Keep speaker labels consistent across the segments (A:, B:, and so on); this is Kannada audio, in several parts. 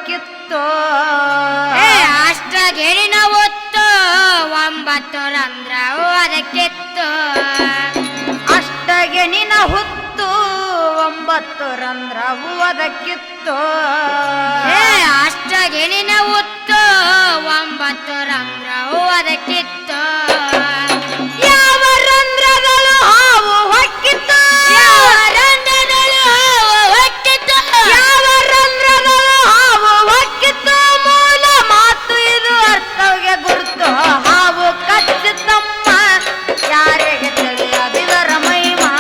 A: ಕಿತ್ತು
B: ಅಷ್ಟಗಿರಿನ ಹೊತ್ತು 9 ರಂಧ್ರ ಅದಕ್ಕಿತ್ತು
A: ಅಷ್ಟಗೆಣಿನ ಹುತ್ತು 9 ರಂಧ್ರ ಅದಕ್ಕಿತ್ತು
B: ಅಷ್ಟಗಿರಿನ ಹೊತ್ತು 9 ರಂಧ್ರ ಅದಕ್ಕಿತ್ತು
A: ಯಾವ ರಂಧ್ರಗಳು ಹಾವು ಹೊಕ್ಕಿತ್ತು
B: ಯಾವ ರಂಧ್ರಗಳು ಹಾವು ಹೊಕ್ಕಿತ್ತು
A: ಯಾವ ರಂಧ್ರಗಳು ಹಾವು ಹೊಕ್ಕಿತ್ತು ಮೂಲ ಮಾತು ಇದು ಅರ್ಥವಿಗೆ ಗುರುತು ಹಾವು ಕಚ್ಚಿತಮ್ಮ ಯಾರಿಗೆ ತಿಳಿಯದಿದರ ಮಹಿಮಾ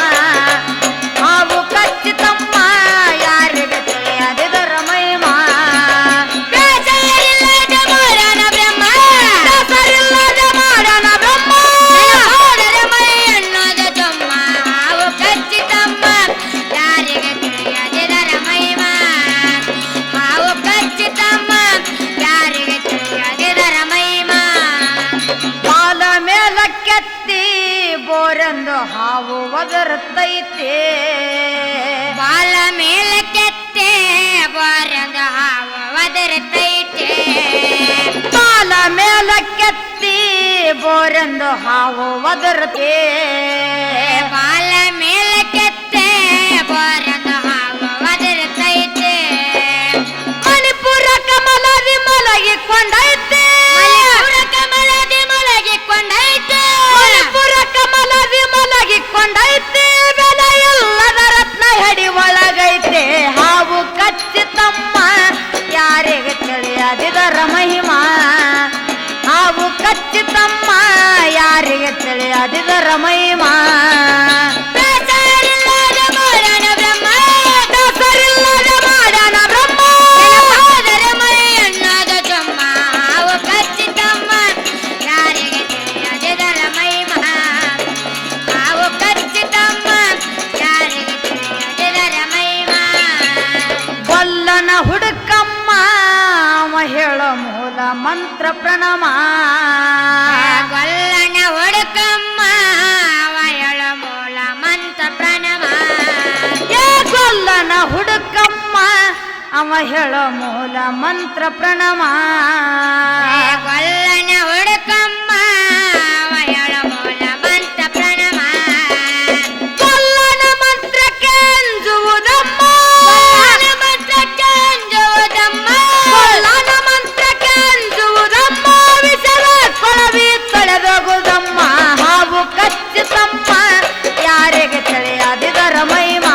A: ಹಾವು ಕಚ್ಚಿತಮ್ಮ ಯಾರಿಗೆ ತಿಳಿಯದಿದರ ಮಹಿಮಾ
B: ಬೇಸರಿಲ್ಲದ ಮಾಡೋಣ ಬ್ರಹ್ಮ
A: ಬೇಸರಿಲ್ಲದ ಮಾಡೋಣ ಬ್ರಹ್ಮ
B: ಹೋದರೆ ಮೈ ಅನ್ನೋದ ಜೊಮ್ಮ ಹಾವು ಕಚ್ಚಿತಮ್ಮ ಯಾರಿಗೆ ತಿಳಿಯದಿದರ ಮಹಿಮಾ ಹಾವು ಕಚ್ಚಿತಮ್ಮ ಯಾರಿಗೆ ತಿಳಿಯದಿದರ ಮಹಿಮಾ
A: ಬಾಲ ಮೇಲಕ್ಕೆತ್ತಿ ಬೋರೆಂದು ಹಾವು ಒದರುತ್ತೈತೆ
B: ಬಾಲ ಮೇಲಕ್ಕೆತ್ತೆ ಬರದ ಹಾವು ಒದರುತ್ತೈತೆ
A: ಬಾಲ ಮೇಲಕ್ಕೆತ್ತಿ ಬೋರೆಂದು ಹಾವು ಒದರುತ್ತೆ
B: ಬಾಲ ಮೇಲಕ್ಕೆತ್ತೆ ಬರದ ಹಾವು ಒದರುತ್ತೈತೆ
A: ಮಣಿಪುರ ಕಮಲದಿ ಮಲಗಿಕೊಂಡೈತೆ
B: ಮಣಿಪುರ ಕಮಲದಿ ಮಲಗಿಕೊಂಡೈತೆ
A: ಮಣಿಪುರ ಕಮಲದಿ ಮಲಗಿಕೊಂಡೈತೆ ಬೆಲೆ ಇಲ್ಲದ ರತ್ನ ಹಡಿ ಒಳಗೈತೆ ಹಾವು ಕಚ್ಚಿತಮ್ಮ ಯಾರಿಗೆ ತಿಳಿಯದಿದರ ಮಹಿಮಾ ಹಾವು ಕಚ್ಚಿತಮ್ಮ ಯಾರಿಗೆ ತಿಳಿಯದಿದರ ಮಹಿಮಾ
B: ಬೇಸರಿಲ್ಲದ ಮಾಡೋಣ ಬ್ರಹ್ಮ
A: ಬೇಸರಿಲ್ಲದ ಮಾಡೋಣ ಬ್ರಹ್ಮ
B: ಹೋದರೆ ಮೈ ಅನ್ನೋದ ಜೊಮ್ಮ ಹಾವು ಕಚ್ಚಿತಮ್ಮ ಯಾರಿಗೆ ತಿಳಿಯದಿದರ ಮಹಿಮಾ ಹಾವು ಕಚ್ಚಿತಮ್ಮ ಯಾರಿಗೆ ತಿಳಿಯದಿದರ ಮಹಿಮಾ
A: ಗೊಲ್ಲನ ಹುಡುಕಮ್ಮ ಅವ ಹೇಳೋ ಮೂಲ ಮಂತ್ರ ಪ್ರಣಮ
B: ಗೊಲ್ಲನ ಹುಡುಕಮ್ಮ ಅವಳ ಮೂಲ ಮಂತ್ರ ಪ್ರಣವ
A: ಏ ಗೊಲ್ಲನ ಹುಡುಕಮ್ಮ ಅವ ಹೇಳೋ ಮೂಲ ಮಂತ್ರ ಪ್ರಣಮ
B: ಗೊಲ್ಲನ ಹುಡುಕಮ್ಮ ಅವಳ ಮೂಲ ಮಂತ್ರ ಪ್ರಣವ
A: ಗೊಲ್ಲನ ಮಂತ್ರಕ್ಕೆ ಅಂಜುವುದಮ್ಮ
B: ಗೊಲ್ಲನ ಮಂತ್ರಕ್ಕೆ ಅಂಜುವುದಮ್ಮ
A: ಗೊಲ್ಲನ ಮಂತ್ರಕ್ಕೆ ಅಂಜುವುದಮ್ಮ ವಿಷದ ಕೊಳವಿ ತೊಳೆದೋಗುದಮ್ಮ ಹಾವು ಕಚ್ಚಿತಮ್ಮ ಯಾರಿಗೆ ತಿಳಿಯದಿದರ ಮಹಿಮಾ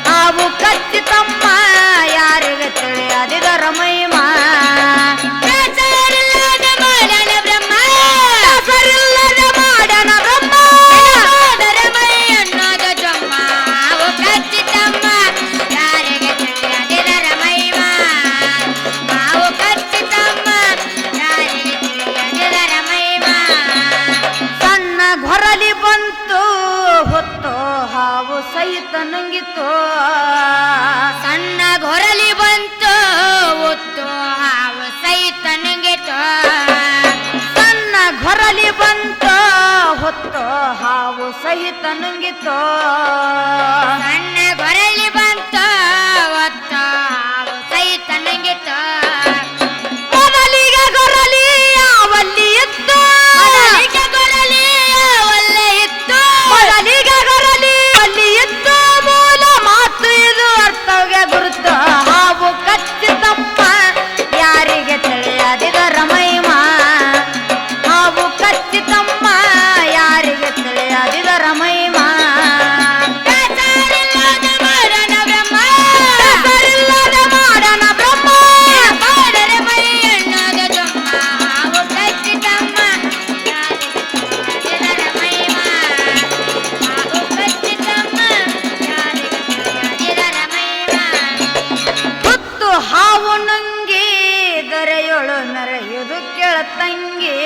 A: ಹಾವು ಕಚ್ಚಿತಮ್ಮ ಯಾರಿಗೆ ತಿಳಿಯದಿದರ ಮಹಿಮಾ
B: ಬೇಸರಿಲ್ಲದ ಮಾಡೋಣ ಬ್ರಹ್ಮ
A: ಬೇಸರಿಲ್ಲದ ಮಾಡೋಣ ಬ್ರಹ್ಮ
B: ಹೋದರೆ ಮೈ ಅನ್ನೋದ ಜೊಮ್ಮ ಹಾವು ಕಚ್ಚಿತಮ್ಮ ಯಾರಿಗೆ ತಿಳಿಯದಿದರ ಮಹಿಮಾ ಹಾವು ಕಚ್ಚಿತಮ್ಮ ಯಾರಿಗೆ ತಿಳಿಯದಿದರ ಮಹಿಮಾ
A: ಸಣ್ಣ ಗೊರಲಿ ಬಂತು ಹೊತ್ತು ಹಾವು ಸಹಿತ ನುಂಗಿತು
B: ಸಣ್ಣ ಗೊರಲಿ ಬಂತು ಒತ್ತು ಹಾವು ಸಹಿತ ನುಂಗಿತು
A: ಸಣ್ಣ ಗೊರಲಿ ಬಂತು ಹೊತ್ತು ಹಾವು ಸಹಿತ ನುಂಗಿತು
B: ಸಣ್ಣ ಗೊರಲಿ ಬಂತು ಒತ್ತು ಹಾವು ಸಹಿತ ನುಂಗಿತು
A: ಮೊದಲಿಗೆ ಗೊರಲಿ ಯಾವಲ್ಲಿ ಇತ್ತು
B: ಮೊದಲಿಗೆ ಗೊರಲಿ ಒಲ್ಲೆ ಇತ್ತು
A: ಮೊದಲಿಗೆ ಗೊರಲಿ ಅಲ್ಲಿ ಇತ್ತು ಮೂಲ ಮಾತು ಇದು ಅರ್ಥವಿಗೆ ಗುರುತು ಹಾವು ಕಚ್ಚಿತಮ್ಮ ಯಾರಿಗೆ ತಿಳಿಯದಿದರ ಮಹಿಮಾ ಹಾವು ಕಚ್ಚಿತಮ್ಮ ಯಾರಿಗೆ ತಿಳಿಯದಿದರ ಮಹಿಮಾ
B: ಬೇಸರಿಲ್ಲದ ಮಾಡೋಣ ಬ್ರಹ್ಮ
A: ಬೇಸರಿಲ್ಲದ ಮಾಡೋಣ ಬ್ರಹ್ಮ
B: ಹೋದರೆ ಮೈ ಅನ್ನೋದ ಜೊಮ್ಮ ಹಾವು ಕಚ್ಚಿತಮ್ಮ ಯಾರಿಗೆ ತಿಳಿಯದಿದರ ಮಹಿಮಾ ಹಾವು ಕಚ್ಚಿತಮ್ಮ ಯಾರಿಗೆ ತಿಳಿಯದಿದರ ಮಹಿಮಾ
A: ಹುತ್ತು ಹಾವು ನುಂಗಿ ದೊರೆಯೊಳು ಮೆರೆಯುವುದು ಕೆಳತಂಗಿ